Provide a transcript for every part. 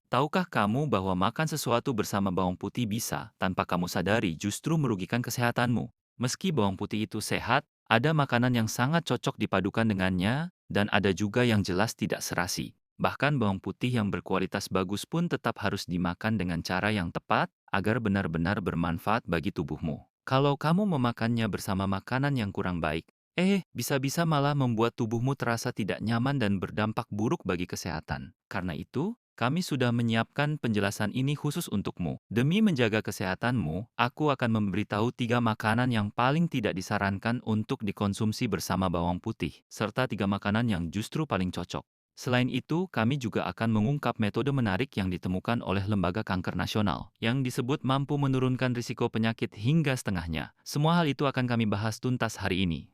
Tahukah kamu bahwa makan sesuatu bersama bawang putih bisa, tanpa kamu sadari, justru merugikan kesehatanmu? Meski bawang putih itu sehat, ada makanan yang sangat cocok dipadukan dengannya, dan ada juga yang jelas tidak serasi. Bahkan bawang putih yang berkualitas bagus pun tetap harus dimakan dengan cara yang tepat, agar benar-benar bermanfaat bagi tubuhmu. Kalau kamu memakannya bersama makanan yang kurang baik, bisa-bisa malah membuat tubuhmu terasa tidak nyaman dan berdampak buruk bagi kesehatan. Karena itu, kami sudah menyiapkan penjelasan ini khusus untukmu. Demi menjaga kesehatanmu, aku akan memberitahu 3 makanan yang paling tidak disarankan untuk dikonsumsi bersama bawang putih, serta 3 makanan yang justru paling cocok. Selain itu, kami juga akan mengungkap metode menarik yang ditemukan oleh Lembaga Kanker Nasional, yang disebut mampu menurunkan risiko penyakit hingga setengahnya. Semua hal itu akan kami bahas tuntas hari ini.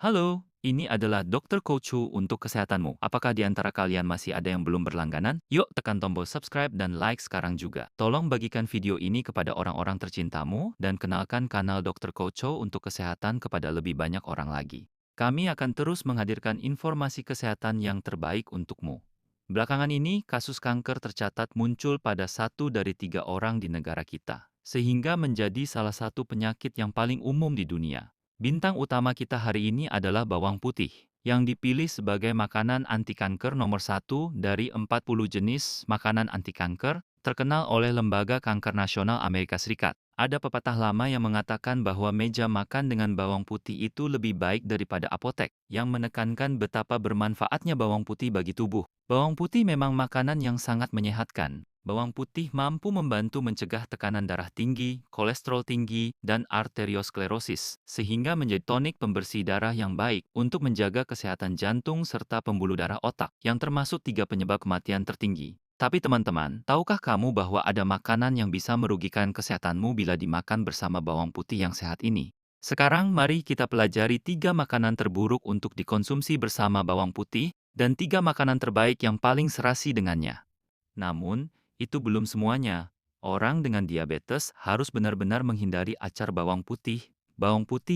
Halo, ini adalah Dr. Kochu untuk kesehatanmu. Apakah di antara kalian masih ada yang belum berlangganan? Yuk tekan tombol subscribe dan like sekarang juga. Tolong bagikan video ini kepada orang-orang tercintamu dan kenalkan kanal Dr. Kocho untuk kesehatan kepada lebih banyak orang lagi. Kami akan terus menghadirkan informasi kesehatan yang terbaik untukmu. Belakangan ini, kasus kanker tercatat muncul pada 1 dari 3 orang di negara kita, sehingga menjadi salah satu penyakit yang paling umum di dunia. Bintang utama kita hari ini adalah bawang putih, yang dipilih sebagai makanan anti kanker nomor 1 dari 40 jenis makanan anti kanker terkenal oleh Lembaga Kanker Nasional Amerika Serikat. Ada pepatah lama yang mengatakan bahwa meja makan dengan bawang putih itu lebih baik daripada apotek, yang menekankan betapa bermanfaatnya bawang putih bagi tubuh. Bawang putih memang makanan yang sangat menyehatkan. Bawang putih mampu membantu mencegah tekanan darah tinggi, kolesterol tinggi, dan arteriosklerosis, sehingga menjadi tonik pembersih darah yang baik untuk menjaga kesehatan jantung serta pembuluh darah otak, yang termasuk 3 penyebab kematian tertinggi. Tapi teman-teman, tahukah kamu bahwa ada makanan yang bisa merugikan kesehatanmu bila dimakan bersama bawang putih yang sehat ini? Sekarang mari kita pelajari 3 makanan terburuk untuk dikonsumsi bersama bawang putih, dan 3 makanan terbaik yang paling serasi dengannya. Namun, itu belum semuanya. Orang dengan diabetes harus benar-benar menghindari acar bawang putih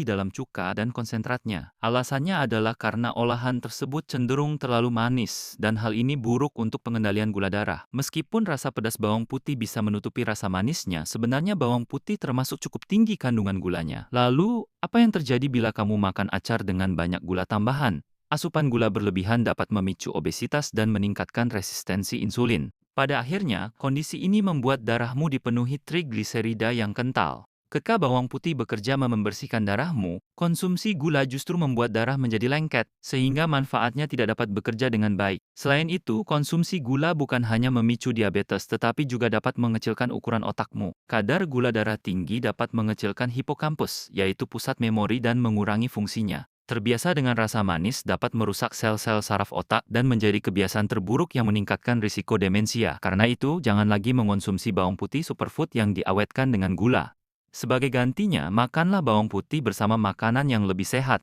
dalam cuka dan konsentratnya. Alasannya adalah karena olahan tersebut cenderung terlalu manis, dan hal ini buruk untuk pengendalian gula darah. Meskipun rasa pedas bawang putih bisa menutupi rasa manisnya, sebenarnya bawang putih termasuk cukup tinggi kandungan gulanya. Lalu, apa yang terjadi bila kamu makan acar dengan banyak gula tambahan? Asupan gula berlebihan dapat memicu obesitas dan meningkatkan resistensi insulin. Pada akhirnya, kondisi ini membuat darahmu dipenuhi trigliserida yang kental. Ketika bawang putih bekerja membersihkan darahmu, konsumsi gula justru membuat darah menjadi lengket, sehingga manfaatnya tidak dapat bekerja dengan baik. Selain itu, konsumsi gula bukan hanya memicu diabetes, tetapi juga dapat mengecilkan ukuran otakmu. Kadar gula darah tinggi dapat mengecilkan hipokampus, yaitu pusat memori, dan mengurangi fungsinya. Terbiasa dengan rasa manis dapat merusak sel-sel saraf otak dan menjadi kebiasaan terburuk yang meningkatkan risiko demensia. Karena itu, jangan lagi mengonsumsi bawang putih superfood yang diawetkan dengan gula. Sebagai gantinya, makanlah bawang putih bersama makanan yang lebih sehat.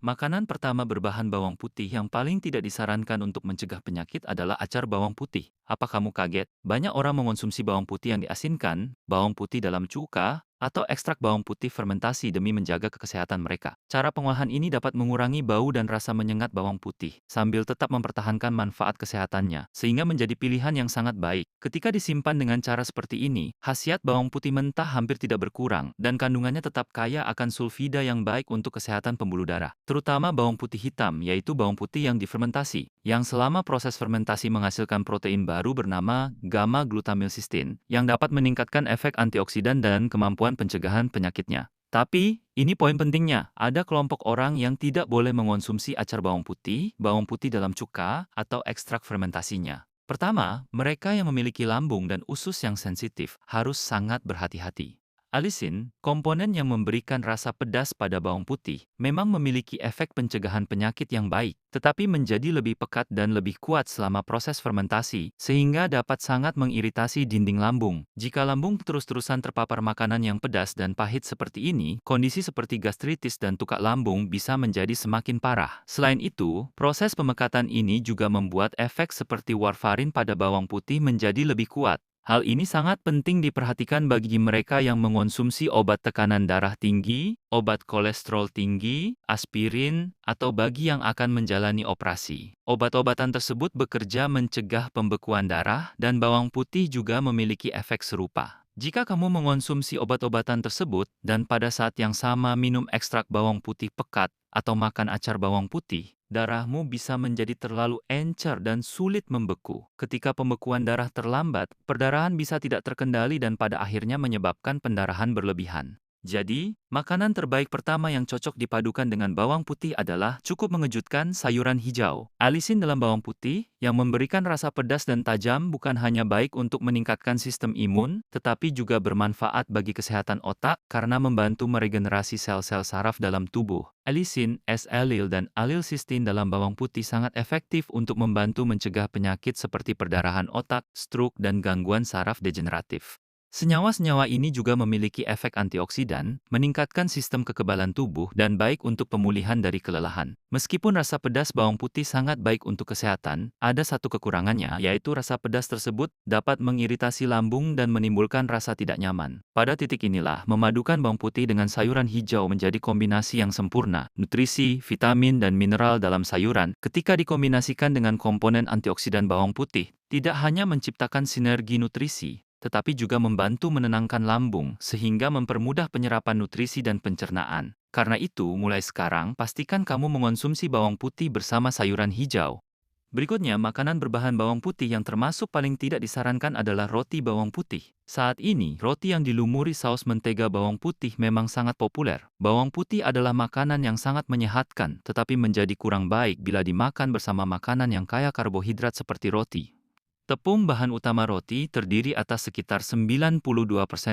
Makanan pertama berbahan bawang putih yang paling tidak disarankan untuk mencegah penyakit adalah acar bawang putih. Apa kamu kaget? Banyak orang mengonsumsi bawang putih yang diasinkan, bawang putih dalam cuka, atau ekstrak bawang putih fermentasi demi menjaga kesehatan mereka. Cara pengolahan ini dapat mengurangi bau dan rasa menyengat bawang putih, sambil tetap mempertahankan manfaat kesehatannya, sehingga menjadi pilihan yang sangat baik. Ketika disimpan dengan cara seperti ini, khasiat bawang putih mentah hampir tidak berkurang, dan kandungannya tetap kaya akan sulfida yang baik untuk kesehatan pembuluh darah. Terutama bawang putih hitam, yaitu bawang putih yang difermentasi, yang selama proses fermentasi menghasilkan protein baru bernama gamma-glutamylcysteine, yang dapat meningkatkan efek antioksidan dan kemampuan pencegahan penyakitnya. Tapi, ini poin pentingnya, ada kelompok orang yang tidak boleh mengonsumsi acar bawang putih dalam cuka, atau ekstrak fermentasinya. Pertama, mereka yang memiliki lambung dan usus yang sensitif harus sangat berhati-hati. Alisin, komponen yang memberikan rasa pedas pada bawang putih, memang memiliki efek pencegahan penyakit yang baik, tetapi menjadi lebih pekat dan lebih kuat selama proses fermentasi, sehingga dapat sangat mengiritasi dinding lambung. Jika lambung terus-terusan terpapar makanan yang pedas dan pahit seperti ini, kondisi seperti gastritis dan tukak lambung bisa menjadi semakin parah. Selain itu, proses pemekatan ini juga membuat efek seperti warfarin pada bawang putih menjadi lebih kuat. Hal ini sangat penting diperhatikan bagi mereka yang mengonsumsi obat tekanan darah tinggi, obat kolesterol tinggi, aspirin, atau bagi yang akan menjalani operasi. Obat-obatan tersebut bekerja mencegah pembekuan darah, dan bawang putih juga memiliki efek serupa. Jika kamu mengonsumsi obat-obatan tersebut dan pada saat yang sama minum ekstrak bawang putih pekat atau makan acar bawang putih, darahmu bisa menjadi terlalu encer dan sulit membeku. Ketika pembekuan darah terlambat, perdarahan bisa tidak terkendali dan pada akhirnya menyebabkan pendarahan berlebihan. Jadi, makanan terbaik pertama yang cocok dipadukan dengan bawang putih adalah cukup mengejutkan sayuran hijau. Alisin dalam bawang putih, yang memberikan rasa pedas dan tajam bukan hanya baik untuk meningkatkan sistem imun, tetapi juga bermanfaat bagi kesehatan otak karena membantu meregenerasi sel-sel saraf dalam tubuh. Alisin, S-alil dan alilsistin dalam bawang putih sangat efektif untuk membantu mencegah penyakit seperti perdarahan otak, stroke, dan gangguan saraf degeneratif. Senyawa-senyawa ini juga memiliki efek antioksidan, meningkatkan sistem kekebalan tubuh, dan baik untuk pemulihan dari kelelahan. Meskipun rasa pedas bawang putih sangat baik untuk kesehatan, ada satu kekurangannya, yaitu rasa pedas tersebut dapat mengiritasi lambung dan menimbulkan rasa tidak nyaman. Pada titik inilah, memadukan bawang putih dengan sayuran hijau menjadi kombinasi yang sempurna. Nutrisi, vitamin, dan mineral dalam sayuran, ketika dikombinasikan dengan komponen antioksidan bawang putih, tidak hanya menciptakan sinergi nutrisi, tetapi juga membantu menenangkan lambung sehingga mempermudah penyerapan nutrisi dan pencernaan. Karena itu, mulai sekarang pastikan kamu mengonsumsi bawang putih bersama sayuran hijau. Berikutnya, makanan berbahan bawang putih yang termasuk paling tidak disarankan adalah roti bawang putih. Saat ini, roti yang dilumuri saus mentega bawang putih memang sangat populer. Bawang putih adalah makanan yang sangat menyehatkan, tetapi menjadi kurang baik bila dimakan bersama makanan yang kaya karbohidrat seperti roti. Tepung bahan utama roti terdiri atas sekitar 92%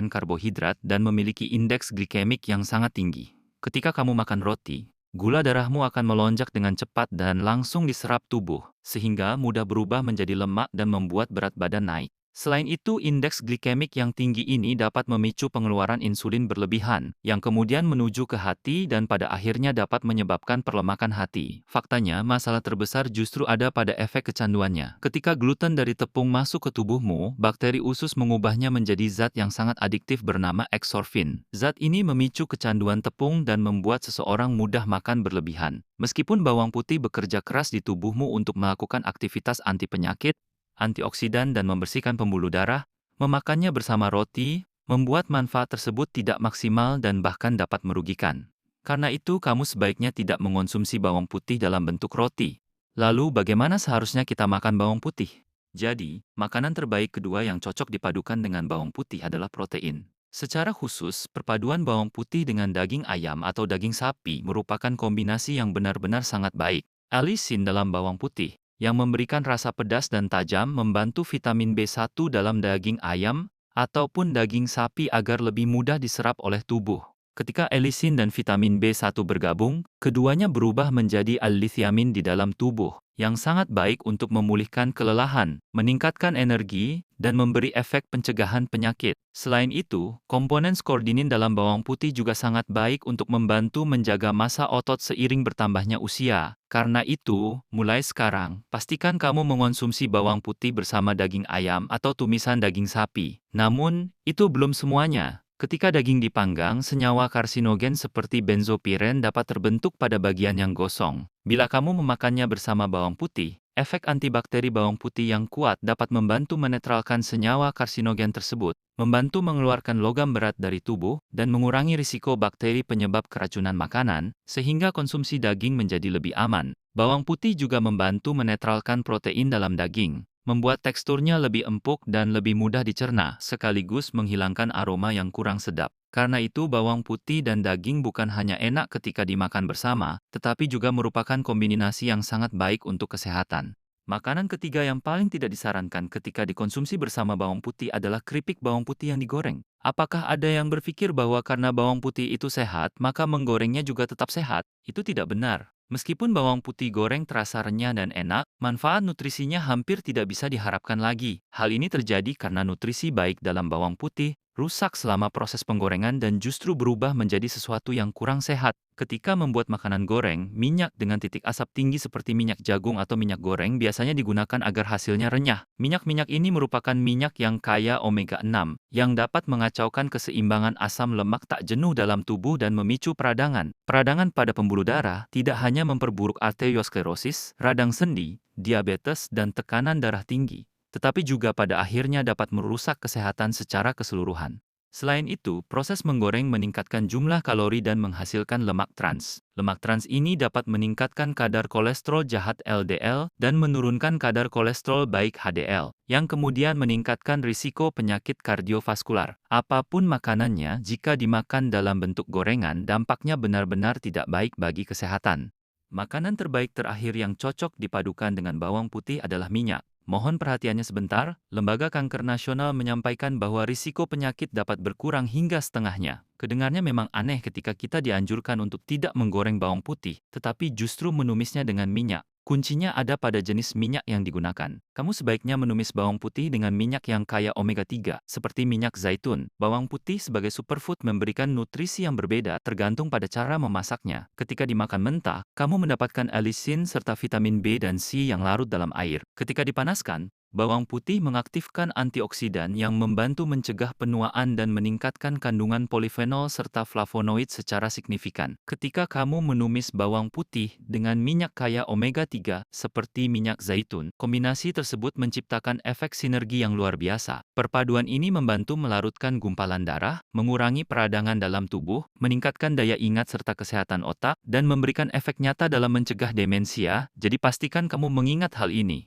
karbohidrat dan memiliki indeks glikemik yang sangat tinggi. Ketika kamu makan roti, gula darahmu akan melonjak dengan cepat dan langsung diserap tubuh, sehingga mudah berubah menjadi lemak dan membuat berat badan naik. Selain itu, indeks glikemik yang tinggi ini dapat memicu pengeluaran insulin berlebihan, yang kemudian menuju ke hati dan pada akhirnya dapat menyebabkan perlemakan hati. Faktanya, masalah terbesar justru ada pada efek kecanduannya. Ketika gluten dari tepung masuk ke tubuhmu, bakteri usus mengubahnya menjadi zat yang sangat adiktif bernama eksorfin. Zat ini memicu kecanduan tepung dan membuat seseorang mudah makan berlebihan. Meskipun bawang putih bekerja keras di tubuhmu untuk melakukan aktivitas anti penyakit, antioksidan dan membersihkan pembuluh darah, memakannya bersama roti membuat manfaat tersebut tidak maksimal dan bahkan dapat merugikan. Karena itu, kamu sebaiknya tidak mengonsumsi bawang putih dalam bentuk roti. Lalu, bagaimana seharusnya kita makan bawang putih? Jadi, makanan terbaik kedua yang cocok dipadukan dengan bawang putih adalah protein. Secara khusus, perpaduan bawang putih dengan daging ayam atau daging sapi merupakan kombinasi yang benar-benar sangat baik. Alisin dalam bawang putih yang memberikan rasa pedas dan tajam membantu vitamin B1 dalam daging ayam ataupun daging sapi agar lebih mudah diserap oleh tubuh. Ketika alisin dan vitamin B1 bergabung, keduanya berubah menjadi L-lithiamin di dalam tubuh, yang sangat baik untuk memulihkan kelelahan, meningkatkan energi, dan memberi efek pencegahan penyakit. Selain itu, komponen skordinin dalam bawang putih juga sangat baik untuk membantu menjaga massa otot seiring bertambahnya usia. Karena itu, mulai sekarang, pastikan kamu mengonsumsi bawang putih bersama daging ayam atau tumisan daging sapi. Namun, itu belum semuanya. Ketika daging dipanggang, senyawa karsinogen seperti benzopiren dapat terbentuk pada bagian yang gosong. Bila kamu memakannya bersama bawang putih, efek antibakteri bawang putih yang kuat dapat membantu menetralkan senyawa karsinogen tersebut, membantu mengeluarkan logam berat dari tubuh, dan mengurangi risiko bakteri penyebab keracunan makanan, sehingga konsumsi daging menjadi lebih aman. Bawang putih juga membantu menetralkan protein dalam daging, membuat teksturnya lebih empuk dan lebih mudah dicerna, sekaligus menghilangkan aroma yang kurang sedap. Karena itu, bawang putih dan daging bukan hanya enak ketika dimakan bersama, tetapi juga merupakan kombinasi yang sangat baik untuk kesehatan. Makanan ketiga yang paling tidak disarankan ketika dikonsumsi bersama bawang putih adalah keripik bawang putih yang digoreng. Apakah ada yang berpikir bahwa karena bawang putih itu sehat, maka menggorengnya juga tetap sehat? Itu tidak benar. Meskipun bawang putih goreng terasa renyah dan enak, manfaat nutrisinya hampir tidak bisa diharapkan lagi. Hal ini terjadi karena nutrisi baik dalam bawang putih rusak selama proses penggorengan dan justru berubah menjadi sesuatu yang kurang sehat. Ketika membuat makanan goreng, minyak dengan titik asap tinggi seperti minyak jagung atau minyak goreng biasanya digunakan agar hasilnya renyah. Minyak-minyak ini merupakan minyak yang kaya omega 6, yang dapat mengacaukan keseimbangan asam lemak tak jenuh dalam tubuh dan memicu peradangan. Peradangan pada pembuluh darah tidak hanya memperburuk arteriosklerosis, radang sendi, diabetes, dan tekanan darah tinggi, tetapi juga pada akhirnya dapat merusak kesehatan secara keseluruhan. Selain itu, proses menggoreng meningkatkan jumlah kalori dan menghasilkan lemak trans. Lemak trans ini dapat meningkatkan kadar kolesterol jahat LDL dan menurunkan kadar kolesterol baik HDL, yang kemudian meningkatkan risiko penyakit kardiovaskular. Apapun makanannya, jika dimakan dalam bentuk gorengan, dampaknya benar-benar tidak baik bagi kesehatan. Makanan terbaik terakhir yang cocok dipadukan dengan bawang putih adalah minyak. Mohon perhatiannya sebentar, Lembaga Kanker Nasional menyampaikan bahwa risiko penyakit dapat berkurang hingga setengahnya. Kedengarnya memang aneh ketika kita dianjurkan untuk tidak menggoreng bawang putih, tetapi justru menumisnya dengan minyak. Kuncinya ada pada jenis minyak yang digunakan. Kamu sebaiknya menumis bawang putih dengan minyak yang kaya omega 3, seperti minyak zaitun. Bawang putih sebagai superfood memberikan nutrisi yang berbeda tergantung pada cara memasaknya. Ketika dimakan mentah, kamu mendapatkan alisin serta vitamin B dan C yang larut dalam air. Ketika dipanaskan, bawang putih mengaktifkan antioksidan yang membantu mencegah penuaan dan meningkatkan kandungan polifenol serta flavonoid secara signifikan. Ketika kamu menumis bawang putih dengan minyak kaya omega 3 seperti minyak zaitun, kombinasi tersebut menciptakan efek sinergi yang luar biasa. Perpaduan ini membantu melarutkan gumpalan darah, mengurangi peradangan dalam tubuh, meningkatkan daya ingat serta kesehatan otak, dan memberikan efek nyata dalam mencegah demensia, jadi pastikan kamu mengingat hal ini.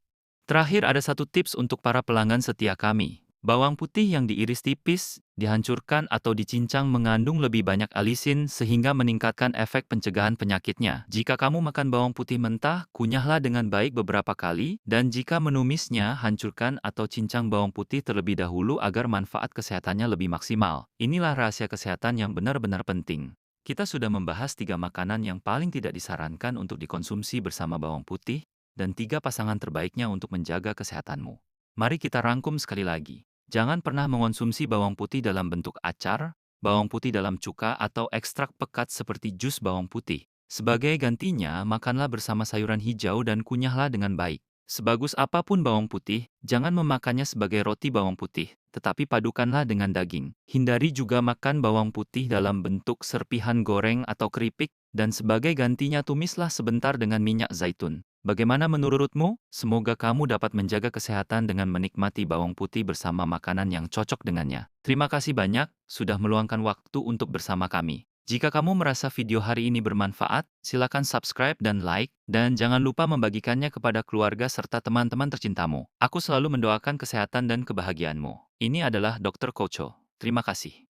Terakhir ada satu tips untuk para pelanggan setia kami. Bawang putih yang diiris tipis, dihancurkan atau dicincang mengandung lebih banyak alisin sehingga meningkatkan efek pencegahan penyakitnya. Jika kamu makan bawang putih mentah, kunyahlah dengan baik beberapa kali, dan jika menumisnya, hancurkan atau cincang bawang putih terlebih dahulu agar manfaat kesehatannya lebih maksimal. Inilah rahasia kesehatan yang benar-benar penting. Kita sudah membahas 3 makanan yang paling tidak disarankan untuk dikonsumsi bersama bawang putih, dan 3 pasangan terbaiknya untuk menjaga kesehatanmu. Mari kita rangkum sekali lagi. Jangan pernah mengonsumsi bawang putih dalam bentuk acar, bawang putih dalam cuka, atau ekstrak pekat seperti jus bawang putih. Sebagai gantinya, makanlah bersama sayuran hijau dan kunyahlah dengan baik. Sebagus apapun bawang putih, jangan memakannya sebagai roti bawang putih, tetapi padukanlah dengan daging. Hindari juga makan bawang putih dalam bentuk serpihan goreng atau keripik, dan sebagai gantinya tumislah sebentar dengan minyak zaitun. Bagaimana menurutmu? Semoga kamu dapat menjaga kesehatan dengan menikmati bawang putih bersama makanan yang cocok dengannya. Terima kasih banyak sudah meluangkan waktu untuk bersama kami. Jika kamu merasa video hari ini bermanfaat, silakan subscribe dan like, dan jangan lupa membagikannya kepada keluarga serta teman-teman tercintamu. Aku selalu mendoakan kesehatan dan kebahagiaanmu. Ini adalah Dr. Kocho. Terima kasih.